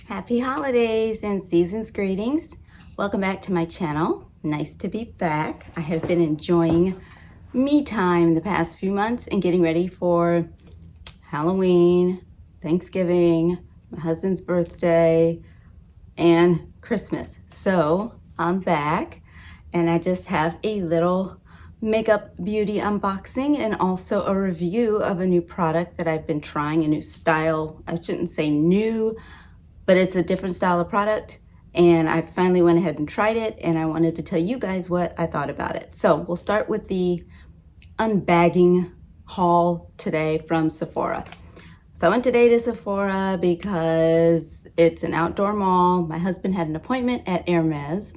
Happy holidays and season's greetings. Welcome back to my channel. Nice to be back. I have been enjoying me time the past few months and getting ready for Halloween, Thanksgiving, my husband's birthday, and Christmas. So I'm back and I just have a little makeup beauty unboxing and also a review of a new product that I've been trying, a new style. I shouldn't say new, but it's a different style of product, and I finally went ahead and tried it, and I wanted to tell you guys what I thought about it. So we'll start with the unbagging haul today from Sephora. So I went today to Sephora because it's an outdoor mall. My husband had an appointment at Hermes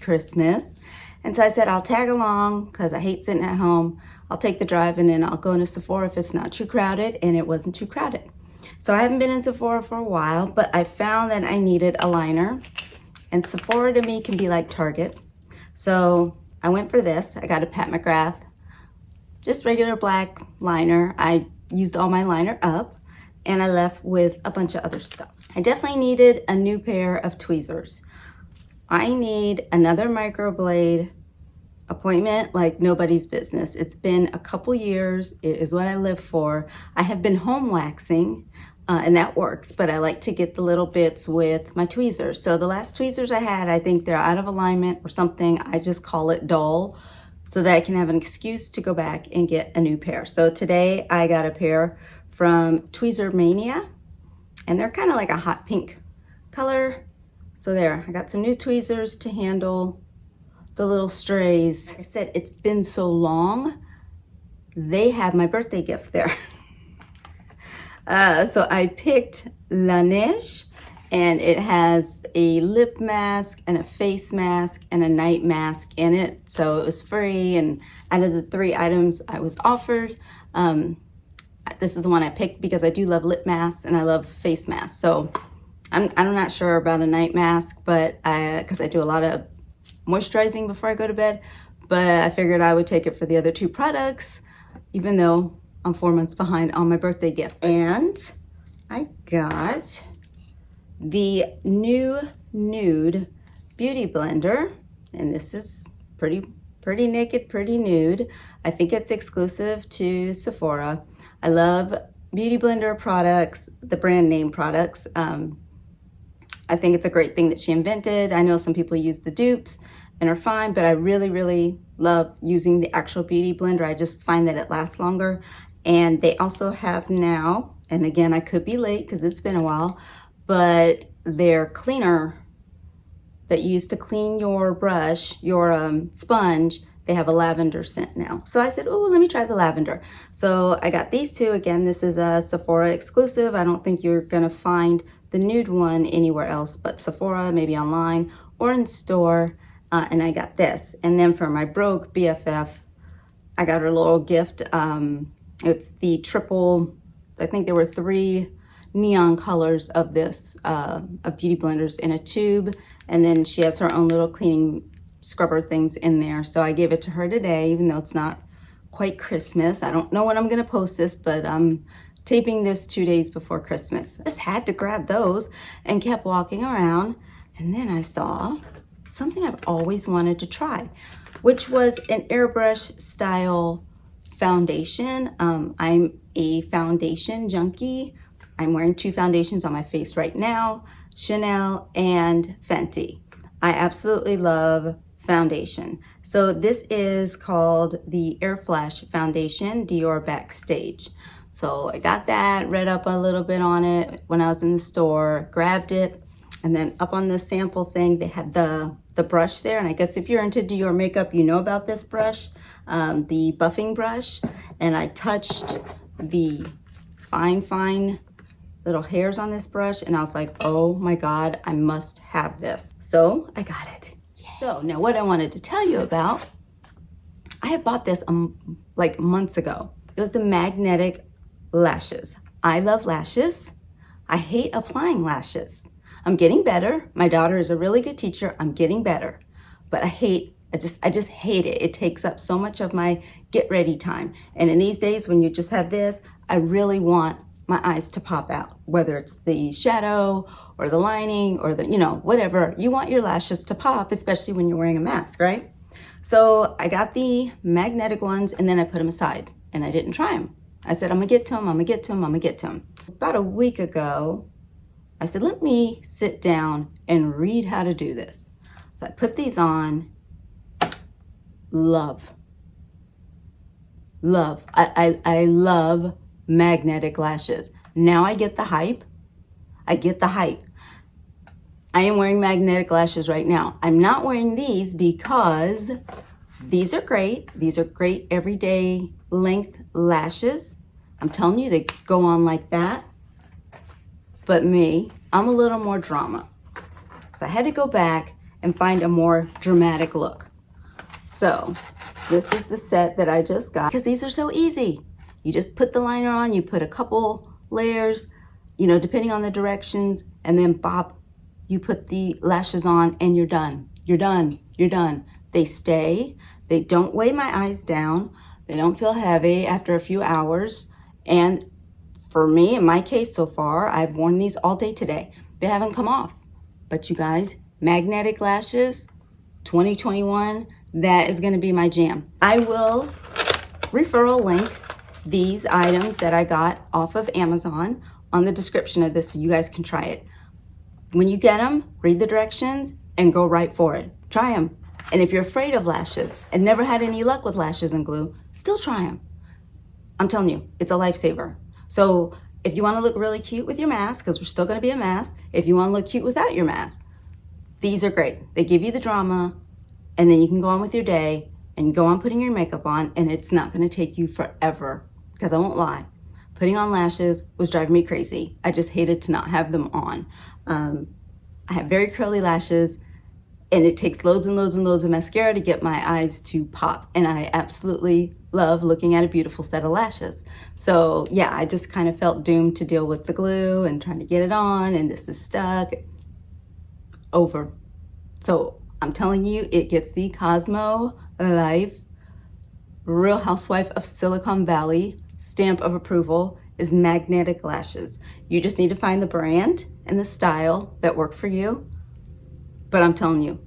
Christmas, and so I said I'll tag along because I hate sitting at home. I'll take the drive and then I'll go into Sephora if it's not too crowded, and it wasn't too crowded. So I haven't been in Sephora for a while, but I found that I needed a liner, and Sephora to me can be like Target. So I went for this. I got a Pat McGrath, just regular black liner. I used all my liner up and I left with a bunch of other stuff. I definitely needed a new pair of tweezers. I need another microblade appointment like nobody's business. It's been a couple years. It is what I live for. I have been home waxing and that works, but I like to get the little bits with my tweezers. So the last tweezers I had, I think they're out of alignment or something. I just call it dull so that I can have an excuse to go back and get a new pair. So today I got a pair from Tweezer Mania, and they're kind of like a hot pink color. So there, I got some new tweezers to handle the little strays. Like I said, it's been so long. They have my birthday gift there. So I picked La Neige, and it has a lip mask and a face mask and a night mask in it. So it was free, and out of the 3 items I was offered, this is the one I picked because I do love lip masks and I love face masks. So I'm not sure about a night mask, but because I do a lot of moisturizing before I go to bed, but I figured I would take it for the other 2 products, even though I'm 4 months behind on my birthday gift. And I got the new nude beauty blender, and this is pretty naked, pretty nude. I think it's exclusive to Sephora. I love beauty blender products, the brand name products. I think it's a great thing that she invented. I know some people use the dupes and are fine, but I really love using the actual beauty blender. I just find that it lasts longer. And they also have now, and again, I could be late because it's been a while, but their cleaner that you use to clean your brush, your sponge, they have a lavender scent now. So I said, oh, let me try the lavender. So I got these 2. Again, this is a Sephora exclusive. I don't think you're gonna find the nude one anywhere else but Sephora, maybe online or in store. And I got this. And then for my broke BFF, I got her a little gift. It's the triple, I think there were 3 neon colors of this, of beauty blenders in a tube. And then she has her own little cleaning scrubber things in there. So I gave it to her today, even though it's not quite Christmas. I don't know when I'm gonna post this, but I'm taping this 2 days before Christmas. I just had to grab those and kept walking around. And then I saw something I've always wanted to try, which was an airbrush style foundation. I'm a foundation junkie. I'm wearing 2 foundations on my face right now, Chanel and Fenty. I absolutely love foundation. So this is called the Air Flash Foundation Dior Backstage. So I got that, read up a little bit on it when I was in the store, grabbed it, and then up on the sample thing, they had the brush there. And I guess if you're into Dior makeup, you know about this brush, the buffing brush. And I touched the fine little hairs on this brush, and I was like, oh my God, I must have this. So I got it. Yeah. So now what I wanted to tell you about, I had bought this like months ago. It was the magnetic lashes. I love lashes. I hate applying lashes. I'm getting better. My daughter is a really good teacher. I'm getting better, but I just hate it. It takes up so much of my get ready time. And in these days when you just have this, I really want my eyes to pop out, whether it's the shadow or the lining or the, whatever. You want your lashes to pop, especially when you're wearing a mask, right? So I got the magnetic ones and then I put them aside and I didn't try them. I said, I'm gonna get to them, I'm gonna get to them, I'm gonna get to them. About a week ago, I said, let me sit down and read how to do this. So I put these on. Love. I love magnetic lashes. Now I get the hype. I am wearing magnetic lashes right now. I'm not wearing these because these are great. These are great everyday length lashes. I'm telling you, they go on like that. But me, I'm a little more drama. So I had to go back and find a more dramatic look. So this is the set that I just got because these are so easy. You just put the liner on, you put a couple layers, depending on the directions, and then bop, you put the lashes on and you're done. You're done. They stay. They don't weigh my eyes down. They don't feel heavy after a few hours. And for me, in my case so far, I've worn these all day today. They haven't come off. But you guys, magnetic lashes, 2021, that is going to be my jam. I will referral link these items that I got off of Amazon on the description of this so you guys can try it. When you get them, read the directions and go right for it. Try them. And if you're afraid of lashes and never had any luck with lashes and glue, still try them. I'm telling you, it's a lifesaver. So if you want to look really cute with your mask, because we're still going to be a mask, if you want to look cute without your mask, these are great. They give you the drama, and then you can go on with your day and go on putting your makeup on, and it's not going to take you forever. Because I won't lie, putting on lashes was driving me crazy. I just hated to not have them on. I have very curly lashes, and it takes loads and loads and loads of mascara to get my eyes to pop. And I absolutely love looking at a beautiful set of lashes. So yeah, I just kind of felt doomed to deal with the glue and trying to get it on, and this is stuck. Over. So I'm telling you, it gets the Cosmo Life Real Housewife of Silicon Valley stamp of approval is magnetic lashes. You just need to find the brand and the style that work for you. But I'm telling you,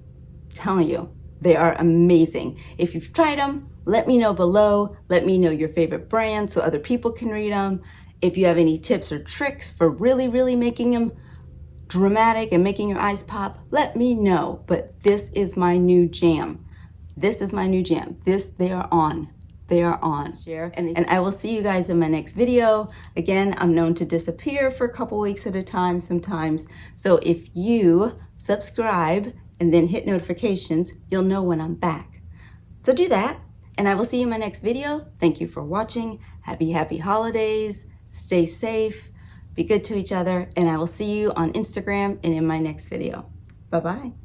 they are amazing. If you've tried them, let me know below. Let me know your favorite brand so other people can read them. If you have any tips or tricks for really, really making them dramatic and making your eyes pop, let me know. But this is my new jam. They are on. Share. And I will see you guys in my next video. Again, I'm known to disappear for a couple weeks at a time sometimes. So if you subscribe and then hit notifications, you'll know when I'm back. So do that, and I will see you in my next video. Thank you for watching. Happy holidays. Stay safe. Be good to each other, and I will see you on Instagram and in my next video. Bye-bye.